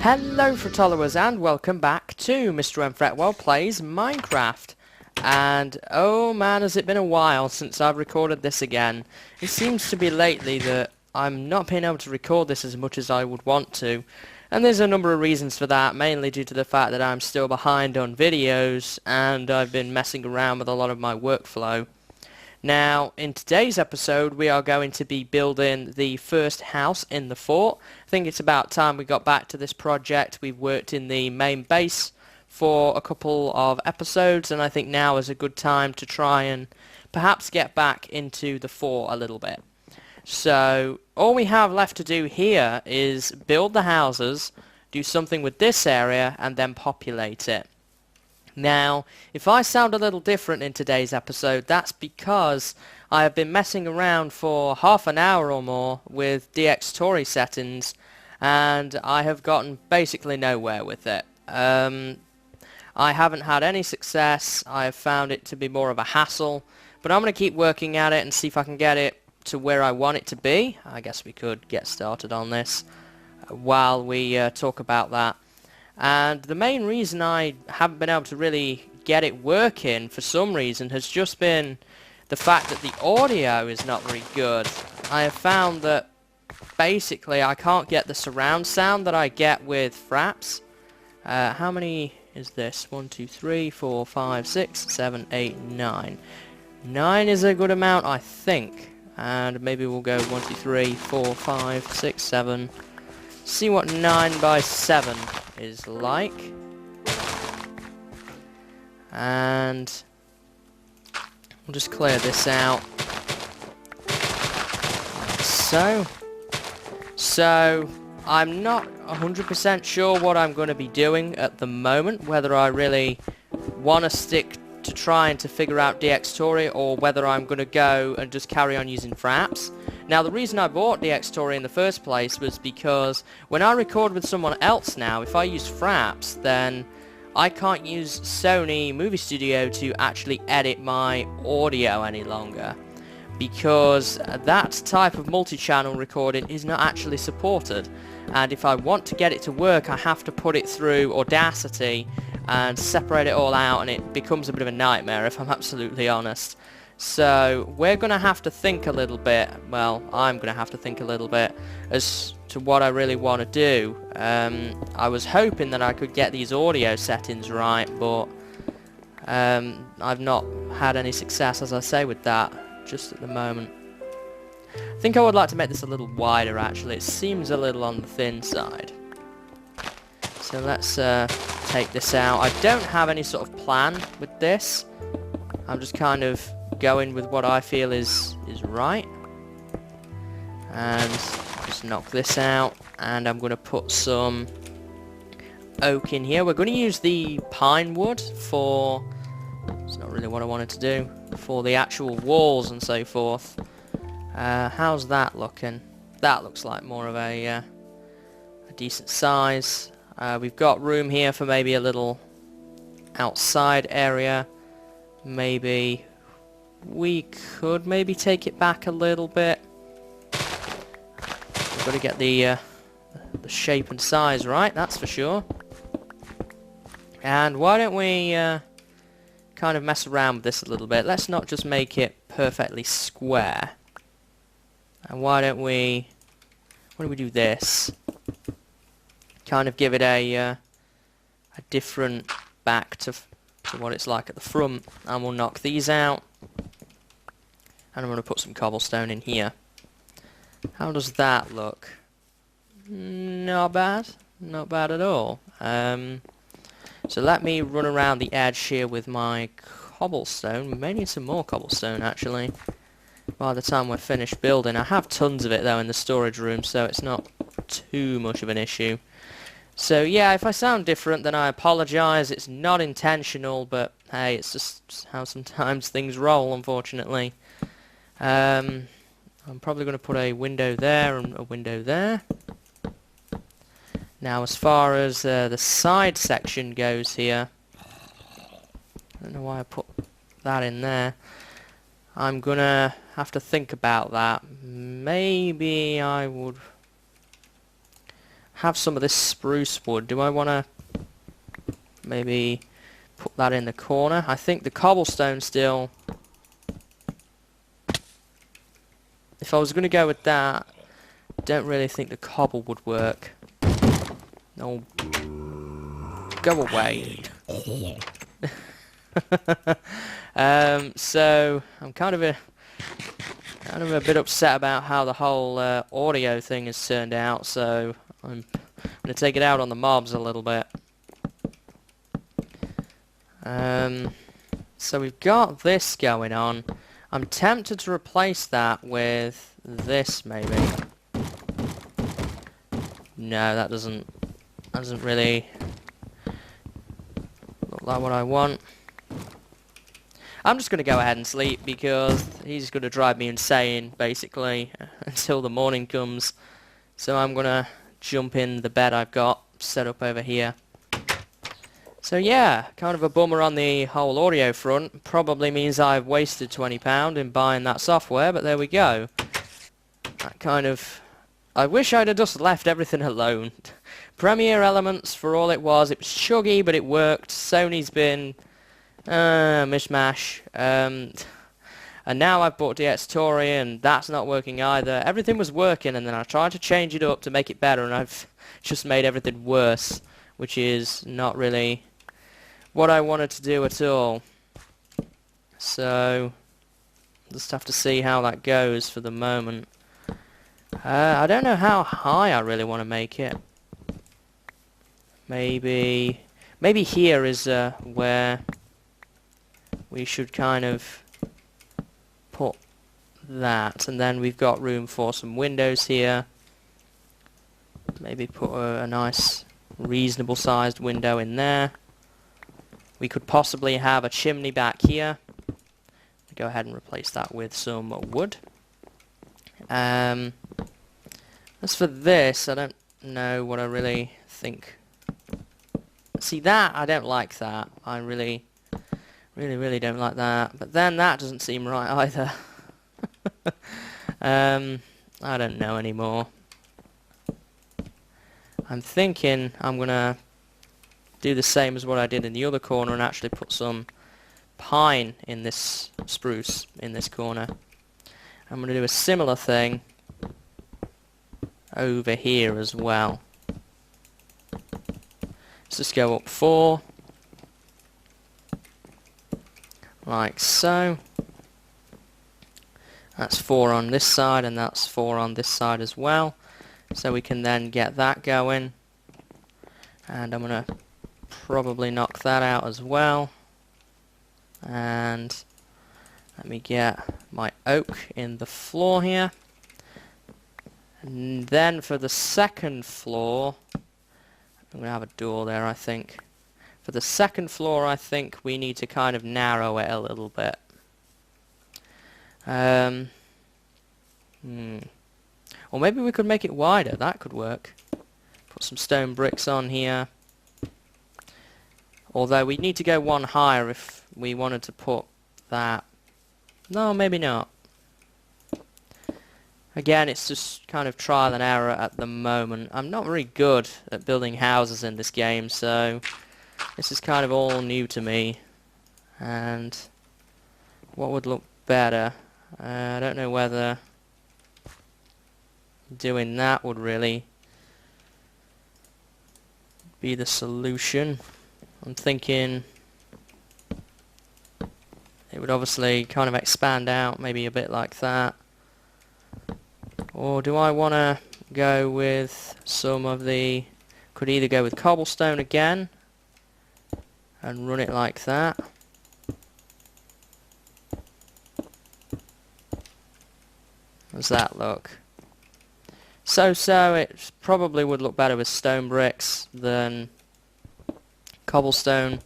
Hello followers and welcome back to MrMFretwell Plays Minecraft. And oh man, has it been a while since I've recorded this again. It seems to be lately that I'm not being able to record this as much as I would want to. And there's a number of reasons for that, mainly due to the fact that I'm still behind on videos and I've been messing around with a lot of my workflow. Now, in today's episode, we are going to be building the first house in the fort. I think it's about time we got back to this project. We've worked in the main base for a couple of episodes, and I think now is a good time to try and perhaps get back into the fort a little bit. So, all we have left to do here is build the houses, do something with this area, and then populate it. Now, if I sound a little different in today's episode, that's because I have been messing around for half an hour or more with DxTory settings, and I have gotten basically nowhere with it. I haven't had any success. I have found it to be more of a hassle, but I'm going to keep working at it and see if I can get it to where I want it to be. I guess we could get started on this while we talk about that. And the main reason I haven't been able to really get it working for some reason has just been the fact that the audio is not very good. I have found that basically I can't get the surround sound that I get with Fraps. How many is this? 1, 2, 3, 4, 5, 6, 7, 8, 9. 9 is a good amount, I think. And maybe we'll go 1, 2, 3, 4, 5, 6, 7. See what 9 by 7 is like. And we'll just clear this out like so. So I'm not 100% sure what I'm going to be doing at the moment, whether I really want to stick to trying to figure out DxTory or whether I'm going to go and just carry on using Fraps. Now, the reason I bought DxTory in the first place was because when I record with someone else now, if I use Fraps, then I can't use Sony Movie Studio to actually edit my audio any longer, because that type of multi-channel recording is not actually supported. And if I want to get it to work, I have to put it through Audacity and separate it all out, and it becomes a bit of a nightmare, if I'm absolutely honest. So we're going to have to think a little bit, well, I'm going to have to think a little bit as to what I really want to do. I was hoping that I could get these audio settings right, but I've not had any success, as I say, with that just at the moment. I think I would like to make this a little wider, actually. It seems a little on the thin side. So let's take this out. I don't have any sort of plan with this. I'm just kind of going with what I feel is right. And just knock this out, and I'm going to put some oak in here. We're going to use the pine wood for, it's not really what I wanted to do, for the actual walls and so forth. How's that looking? That looks like more of a decent size. We've got room here for maybe a little outside area. Maybe we could maybe take it back a little bit. We've got to get the shape and size right, that's for sure. And why don't we kind of mess around with this a little bit? Let's not just make it perfectly square. And why don't we do this? Kind of give it a different back to what it's like at the front. And we'll knock these out. And I'm going to put some cobblestone in here. How does that look? Not bad. Not bad at all. So let me run around the edge here with my cobblestone. We may need some more cobblestone, actually, by the time we're finished building. I have tons of it, though, in the storage room, so it's not too much of an issue. So, yeah, if I sound different, then I apologise. It's not intentional, but, hey, it's just how sometimes things roll, unfortunately. I'm probably going to put a window there and a window there. Now, as far as the side section goes here, I don't know why I put that in there. I'm going to have to think about that. Maybe I would have some of this spruce wood. Do I want to maybe put that in the corner? I think the cobblestone still... If I was going to go with that, I don't really think the cobble would work. No. Go away. So I'm kind of a bit upset about how the whole audio thing has turned out, so I'm going to take it out on the mobs a little bit. So we've got this going on. I'm tempted to replace that with this, maybe. No, that doesn't really look like what I want. I'm just going to go ahead and sleep because he's going to drive me insane, basically, until the morning comes. So I'm going to jump in the bed I've got set up over here. So yeah, kind of a bummer on the whole audio front. Probably means I've wasted £20 in buying that software, but there we go. That kind of... I wish I'd have just left everything alone. Premiere Elements, for all it was chuggy, but it worked. Sony's been... mishmash. And now I've bought DxTory and that's not working either. Everything was working and then I tried to change it up to make it better and I've just made everything worse, which is not really what I wanted to do at all. So just have to see how that goes for the moment. I don't know how high I really want to make it. Maybe here is where we should kind of put that, and then we've got room for some windows here. Maybe put a nice reasonable sized window in there. We could possibly have a chimney back here. Go ahead and replace that with some wood. As for this, I don't know what I really think. See, that, I don't like that. I really don't like that. But then that doesn't seem right either. I don't know anymore. I'm thinking I'm gonna do the same as what I did in the other corner and actually put some pine in this spruce in this corner. I'm gonna do a similar thing over here as well. Let's just go up 4. Like so. That's 4 on this side and that's 4 on this side as well. So we can then get that going. And I'm going to probably knock that out as well. And let me get my oak in the floor here. And then for the second floor, I'm going to have a door there, I think. For the second floor, I think we need to kind of narrow it a little bit. Or maybe we could make it wider. That could work. Put some stone bricks on here. Although we need to go one higher if we wanted to put that. No, maybe not. Again, it's just kind of trial and error at the moment. I'm not very good at building houses in this game, so this is kind of all new to me. And what would look better? I don't know whether doing that would really be the solution. I'm thinking it would obviously kind of expand out, maybe a bit like that. Or do I want to go with some of the... Could either go with cobblestone again and run it like that. How's that look? So it probably would look better with stone bricks than cobblestone,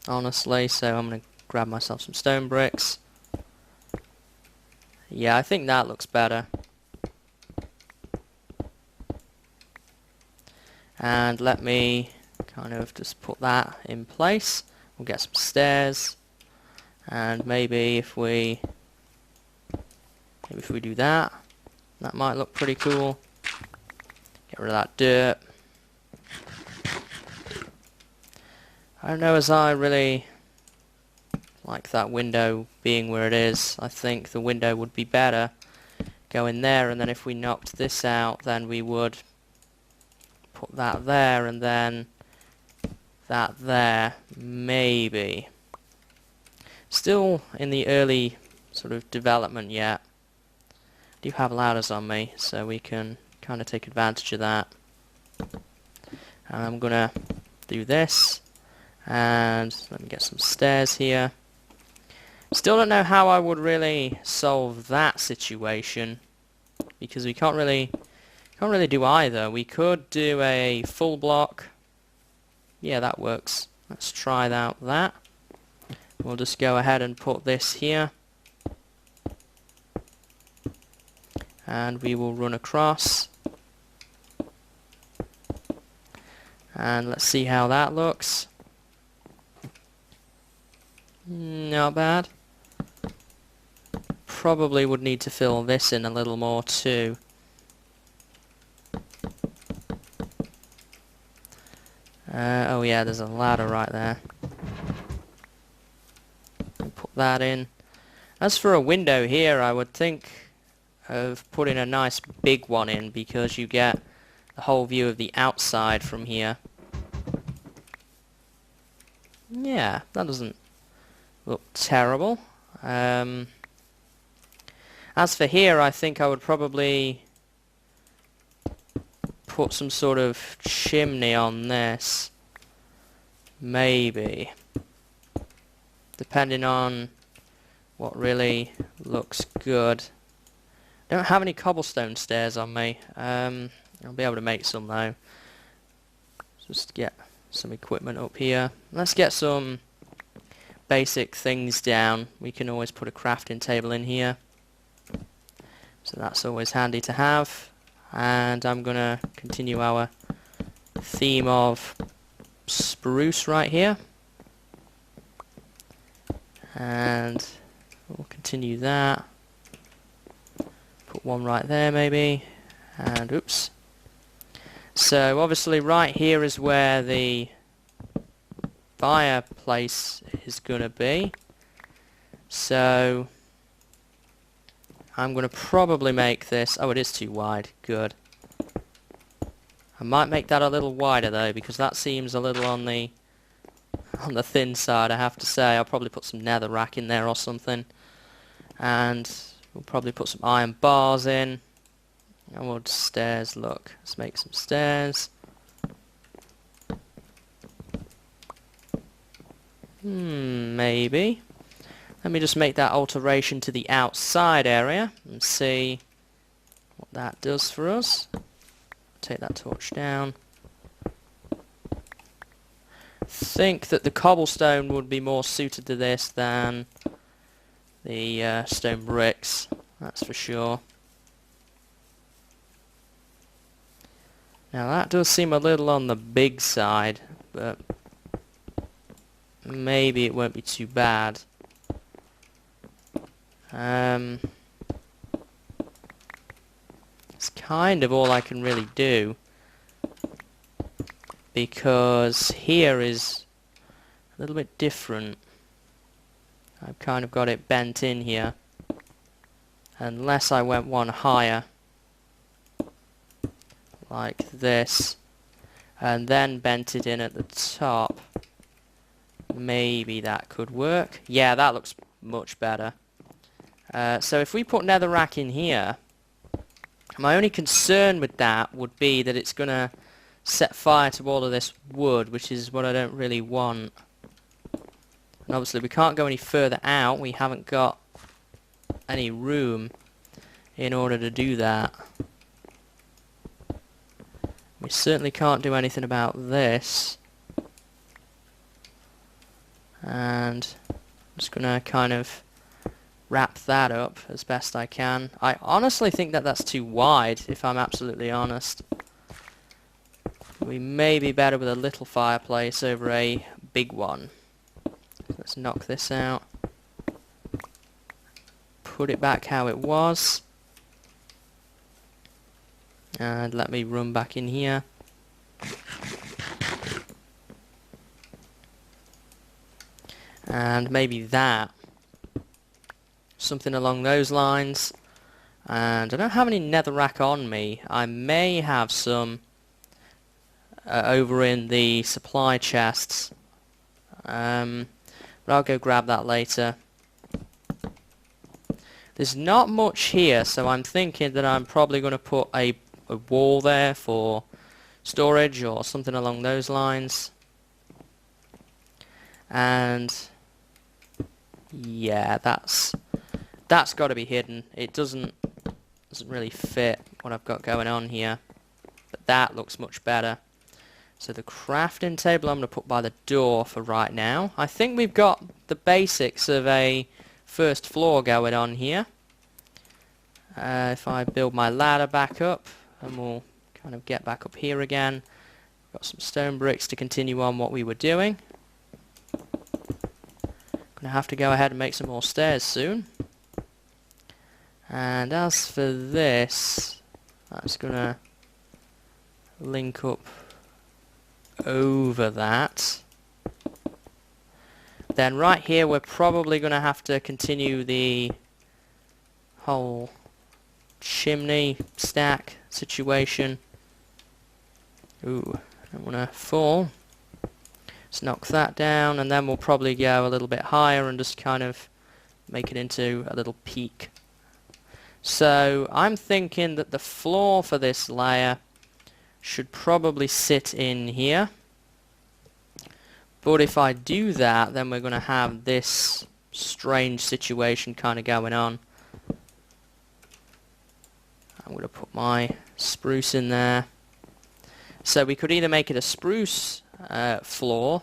honestly, so I'm going to grab myself some stone bricks. Yeah, I think that looks better. And let me kind of just put that in place. We'll get some stairs, and maybe if we do that, that might look pretty cool. Get rid of that dirt. I don't know as I really like that window being where it is. I think the window would be better going there, and then if we knocked this out, then we would put that there and then that there, maybe. Still in the early sort of development yet. I do have ladders on me, so we can kind of take advantage of that. And I'm gonna do this, and let me get some stairs here. Still don't know how I would really solve that situation, because we can't really do either. We could do a full block. Yeah, that works. Let's try that. We'll just go ahead and put this here, and we will run across, and let's see how that looks. Not bad. Probably would need to fill this in a little more too. Oh yeah, there's a ladder right there. Put that in. As for a window here, I would think of putting a nice big one in, because you get the whole view of the outside from here. Yeah, that doesn't look terrible. As for here, I think I would probably put some sort of chimney on this. Maybe. Depending on what really looks good. I don't have any cobblestone stairs on me. I'll be able to make some though. Just get some equipment up here. Let's get some basic things down. We can always put a crafting table in here, so that's always handy to have. And I'm gonna continue our theme of spruce right here, and we'll continue that. Put one right there maybe, and oops. So obviously right here is where the fireplace is gonna be, so I'm gonna probably make this, oh, it is too wide, good. I might make that a little wider though, because that seems a little on the thin side, I have to say. I'll probably put some netherrack in there or something, and we'll probably put some iron bars in. And we'll stairs, look, let's make some stairs. Maybe. Let me just make that alteration to the outside area and see what that does for us. Take that torch down. Think that the cobblestone would be more suited to this than the stone bricks, that's for sure. Now that does seem a little on the big side, but maybe it won't be too bad. It's kind of all I can really do, because here is a little bit different. I've kind of got it bent in here, unless I went one higher like this and then bent it in at the top. Maybe that could work. Yeah, that looks much better. So if we put netherrack in here, my only concern with that would be that it's going to set fire to all of this wood, which is what I don't really want. And obviously we can't go any further out. We haven't got any room in order to do that. We certainly can't do anything about this. And I'm just going to kind of wrap that up as best I can. I honestly think that that's too wide, if I'm absolutely honest. We may be better with a little fireplace over a big one. Let's knock this out. Put it back how it was. And let me run back in here. And maybe that. Something along those lines. And I don't have any netherrack on me. I may have some over in the supply chests. But I'll go grab that later. There's not much here, so I'm thinking that I'm probably going to put a wall there for storage or something along those lines. And yeah, that's got to be hidden. It doesn't really fit what I've got going on here, but that looks much better. So the crafting table I'm going to put by the door for right now. I think we've got the basics of a first floor going on here. If I build my ladder back up, and we'll kind of get back up here again. Got some stone bricks to continue on what we were doing. Gonna have to go ahead and make some more stairs soon. And as for this, that's gonna link up over that. Then right here we're probably gonna have to continue the whole chimney stack situation. Ooh, I don't wanna fall. Let's knock that down, and then we'll probably go a little bit higher and just kind of make it into a little peak. So I'm thinking that the floor for this layer should probably sit in here. But if I do that, then we're going to have this strange situation kind of going on. I'm going to put my spruce in there. So we could either make it a spruce floor,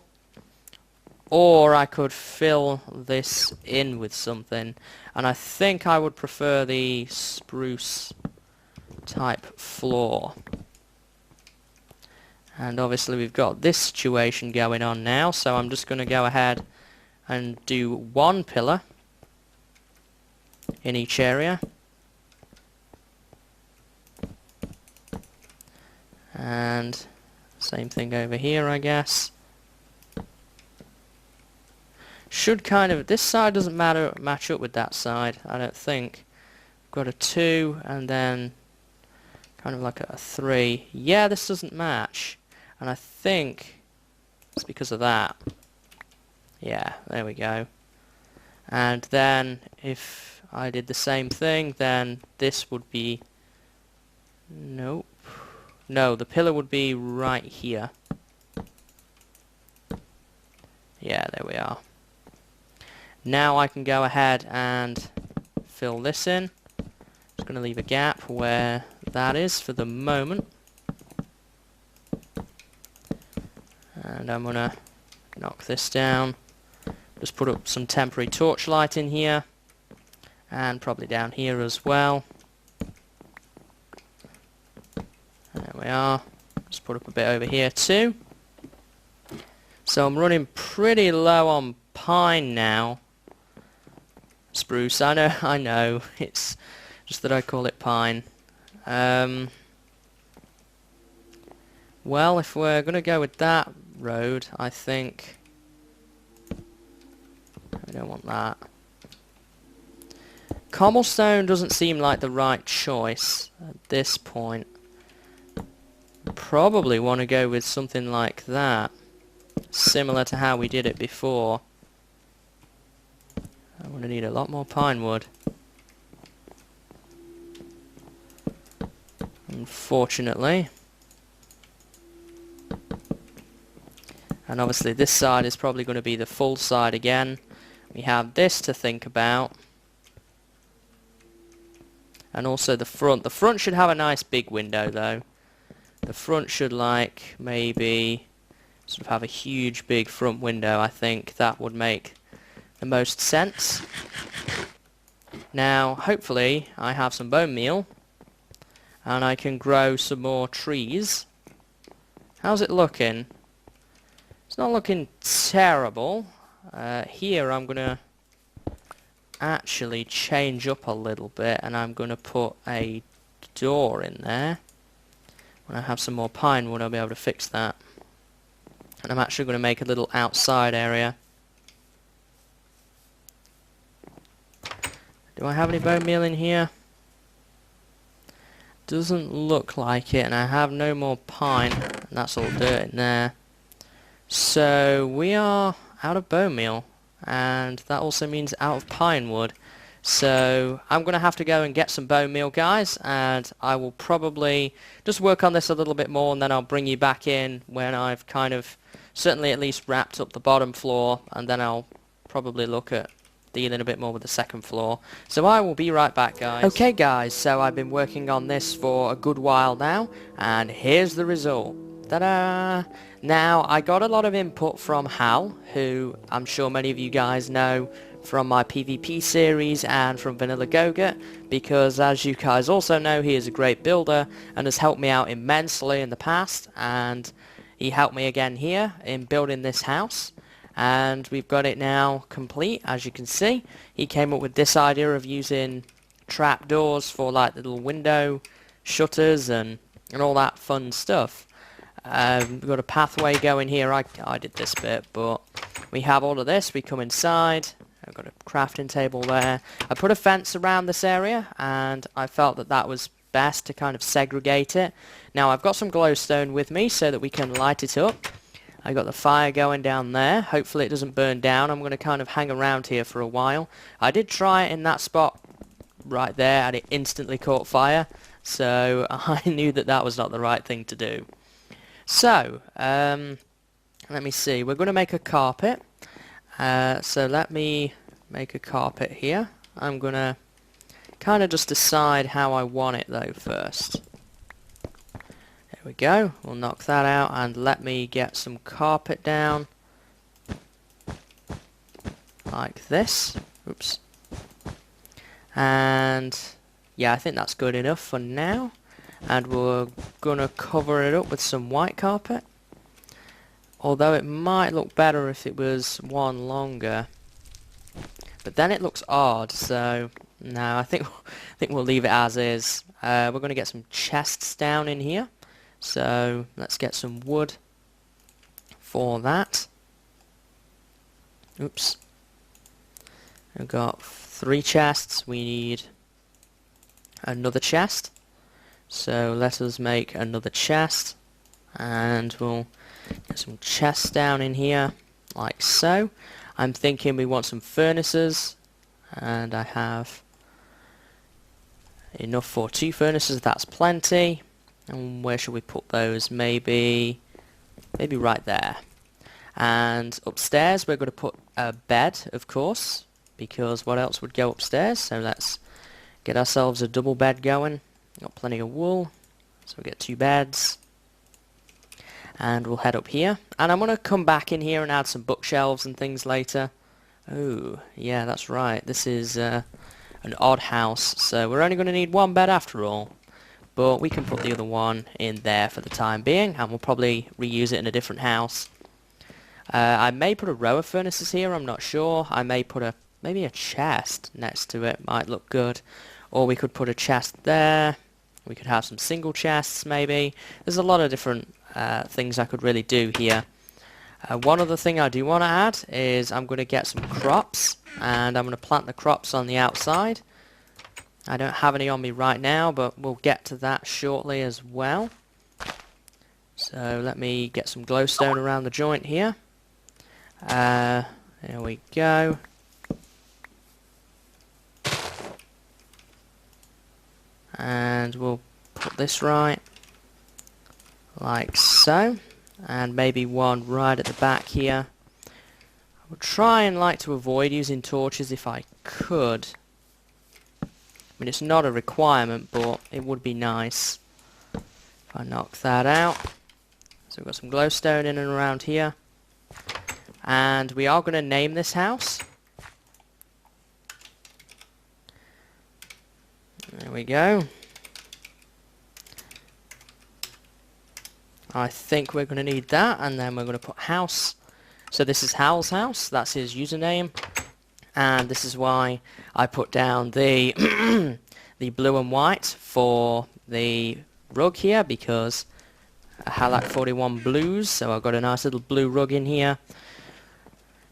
or I could fill this in with something, and I think I would prefer the spruce type floor. And obviously we've got this situation going on now, so I'm just going to go ahead and do one pillar in each area. And same thing over here, I guess. Should kind of, this side doesn't match up with that side, I don't think. We've got a 2 and then kind of like a 3. Yeah, this doesn't match. And I think it's because of that. Yeah, there we go. And then if I did the same thing, then this would be... Nope. No, the pillar would be right here. Yeah, there we are. Now I can go ahead and fill this in. Just going to leave a gap where that is for the moment. And I'm going to knock this down. Just put up some temporary torchlight in here. And probably down here as well. There we are. Just put up a bit over here too. So I'm running pretty low on pine now. Spruce, I know. It's just that I call it pine. Well, if we're going to go with that road, I think... I don't want that. Cobblestone doesn't seem like the right choice at this point. Probably want to go with something like that, similar to how we did it before. I'm going to need a lot more pine wood, unfortunately. And obviously this side is probably going to be the full side again. We have this to think about. And also the front. The front should have a nice big window though. The front should like maybe sort of have a huge big front window. I think that would make the most sense. Now hopefully I have some bone meal and I can grow some more trees. How's it looking? It's not looking terrible. Here I'm gonna actually change up a little bit and I'm gonna put a door in there. when I have some more pine wood, I'll be able to fix that. And I'm actually going to make a little outside area. Do I have any bone meal in here? Doesn't look like it, and I have no more pine, and that's all dirt in there. So we are out of bone meal, and that also means out of pine wood. So I'm going to have to go and get some bone meal, guys, and I will probably just work on this a little bit more, and then I'll bring you back in when I've kind of certainly at least wrapped up the bottom floor, and then I'll probably look at dealing a bit more with the second floor. So I will be right back, guys. Okay, guys, so I've been working on this for a good while now, and here's the result. Ta-da! Now, I got a lot of input from Hal, who I'm sure many of you guys know from my PvP series and from Vanilla Go-Get, because as you guys also know, he is a great builder and has helped me out immensely in the past, and he helped me again here in building this house. And we've got it now complete, as you can see. He came up with this idea of using trapdoors for like little window shutters and all that fun stuff. We've got a pathway going here. I did this bit, but we have all of this. We come inside. I've got a crafting table there. I put a fence around this area, and I felt that that was best to kind of segregate it. Now I've got some glowstone with me so that we can light it up. I got the fire going down there. Hopefully it doesn't burn down. I'm going to kind of hang around here for a while. I did try it in that spot right there, and it instantly caught fire. So I knew that that was not the right thing to do. So, let me see. We're going to make a carpet. So let me make a carpet here. I'm going to kind of just decide how I want it though first. There we go. We'll knock that out, and let me get some carpet down. Like this. Oops. And yeah, I think that's good enough for now. And we're gonna cover it up with some white carpet. Although it might look better if it was one longer. But then it looks odd, so no, I think we'll leave it as is. We're gonna get some chests down in here. So let's get some wood for that. Oops. I've got 3 chests. We need another chest. So let us make another chest, and we'll get some chests down in here, like so. I'm thinking we want some furnaces, and I have enough for 2 furnaces. That's plenty. And where should we put those? Maybe right there. And upstairs we're going to put a bed, of course, because what else would go upstairs? So let's get ourselves a double bed going. Got plenty of wool, so we'll get 2 beds. And we'll head up here. And I'm going to come back in here and add some bookshelves and things later. Oh, yeah, that's right. This is an odd house, so we're only going to need 1 bed after all. But we can put the other one in there for the time being, and we'll probably reuse it in a different house. I may put a row of furnaces here, I'm not sure. I may put maybe a chest next to it, might look good. Or we could put a chest there. We could have some single chests maybe. There's a lot of different things I could really do here. One other thing I do want to add is I'm going to get some crops, and I'm going to plant the crops on the outside. I don't have any on me right now, but we'll get to that shortly as well. So let me get some glowstone around the joint here. There we go. And we'll put this right, like so, and maybe one right at the back here. I would try and like to avoid using torches if I could. I mean, it's not a requirement, but it would be nice if I knock that out. So we've got some glowstone in and around here, and we are going to name this house. There we go. I think we're going to need that, and then we're going to put house. So this is Hal's house, that's his username, and this is why I put down the the blue and white for the rug here, because Halak 41 blues, so I've got a nice little blue rug in here.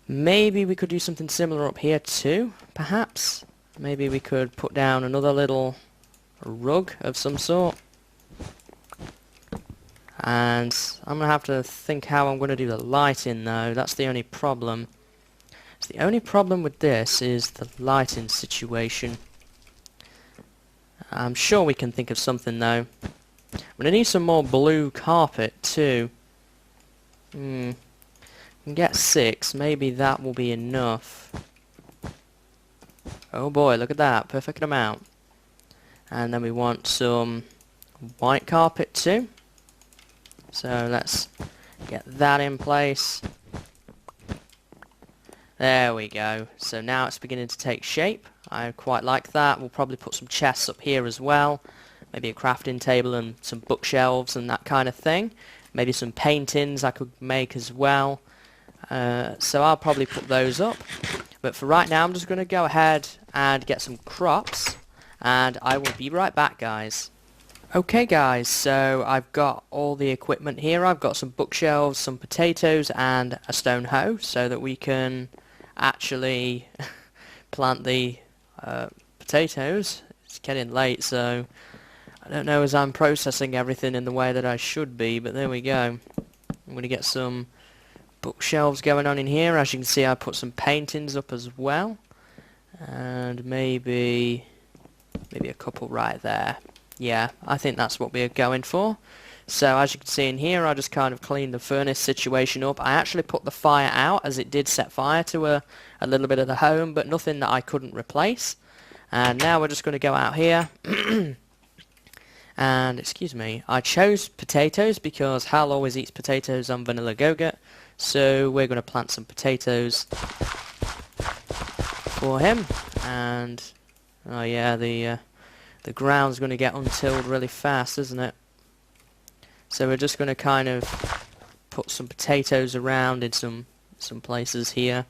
Maybe we could do something similar up here too, perhaps. Maybe we could put down another little rug of some sort. And I'm going to have to think how I'm going to do the lighting though. That's the only problem. So the only problem with this is the lighting situation. I'm sure we can think of something though. I'm going to need some more blue carpet too. We can get 6. Maybe that will be enough. Oh boy, look at that. Perfect amount. And then we want some white carpet too. So let's get that in place. There we go. So now it's beginning to take shape. I quite like that. We'll probably put some chests up here as well. Maybe a crafting table and some bookshelves and that kind of thing. Maybe some paintings I could make as well. So I'll probably put those up. But for right now I'm just going to go ahead and get some crops. And I will be right back, guys. Okay guys, so I've got all the equipment here. I've got some bookshelves, some potatoes and a stone hoe so that we can actually plant the potatoes. It's getting late, so I don't know as I'm processing everything in the way that I should be, but there we go. I'm going to get some bookshelves going on in here. As you can see, I put some paintings up as well, and maybe a couple right there. Yeah, I think that's what we're going for. So as you can see in here, I just kind of cleaned the furnace situation up. I actually put the fire out as it did set fire to a little bit of the home, but nothing that I couldn't replace. And now we're just going to go out here. And, excuse me, I chose potatoes because Hal always eats potatoes on Vanilla Go-Gurt. So we're going to plant some potatoes for him. And, oh yeah, the ground's going to get untilled really fast, isn't it? So we're just going to kind of put some potatoes around in some places here.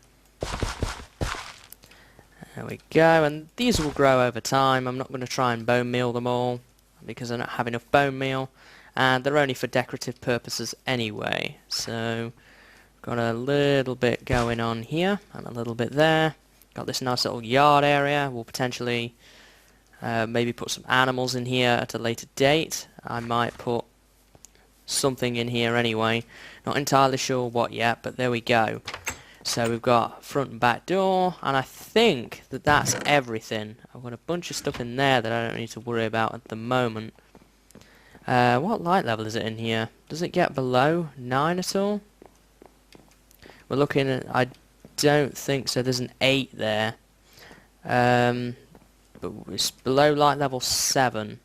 There we go, and these will grow over time. I'm not going to try and bone meal them all because I don't have enough bone meal, and they're only for decorative purposes anyway. So got a little bit going on here and a little bit there. Got this nice little yard area. We'll potentially maybe put some animals in here at a later date. I might put something in here anyway. Not entirely sure what yet, but there we go. So we've got front and back door, and I think that that's everything. I've got a bunch of stuff in there that I don't need to worry about at the moment. What light level is it in here? Does it get below 9 at all? We're looking at, I don't think so. There's an 8 there. But it's below light level 7.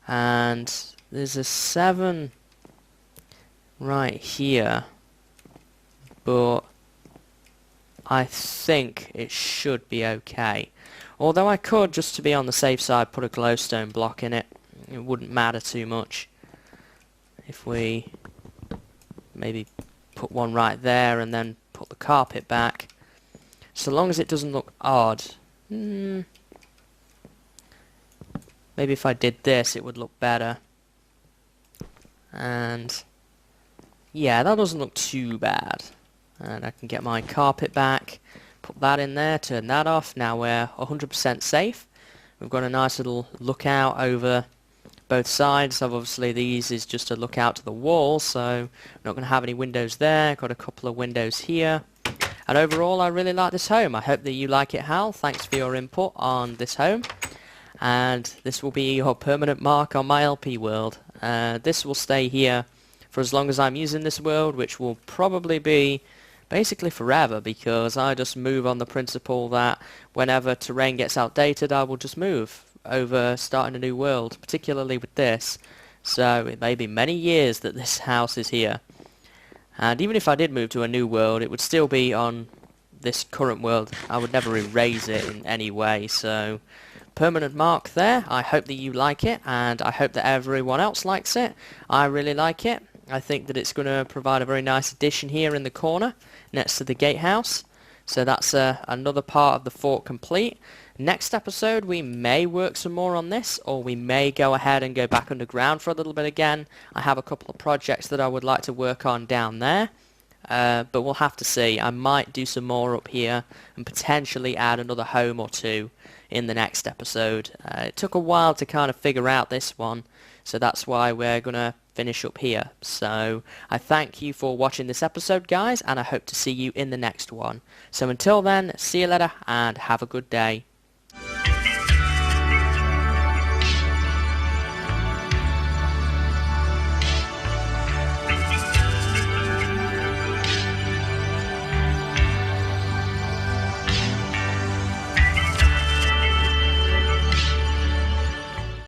And there's a 7 right here. But I think it should be okay. Although I could, just to be on the safe side, put a glowstone block in it. It wouldn't matter too much if we maybe put one right there and then put the carpet back. So long as it doesn't look odd. Maybe if I did this it would look better. And yeah, that doesn't look too bad. And I can get my carpet back, put that in there, turn that off. Now we're 100% safe. We've got a nice little lookout over both sides. Obviously these is just a lookout to the wall, so I'm not going to have any windows there. Got a couple of windows here. And overall I really like this home. I hope that you like it, Hal. Thanks for your input on this home. And this will be your permanent mark on my LP world. This will stay here for as long as I'm using this world, which will probably be basically forever, because I just move on the principle that whenever terrain gets outdated I will just move over, starting a new world, particularly with this. So it may be many years that this house is here. And even if I did move to a new world, it would still be on this current world. I would never erase it in any way, so permanent mark there. I hope that you like it, and I hope that everyone else likes it. I really like it. I think that it's going to provide a very nice addition here in the corner next to the gatehouse. So that's another part of the fort complete. Next episode we may work some more on this, or we may go ahead and go back underground for a little bit again. I have a couple of projects that I would like to work on down there, but we'll have to see. I might do some more up here and potentially add another home or two in the next episode. It took a while to kind of figure out this one, so that's why we're going to finish up here. So I thank you for watching this episode, guys, and I hope to see you in the next one. So until then, see you later and have a good day.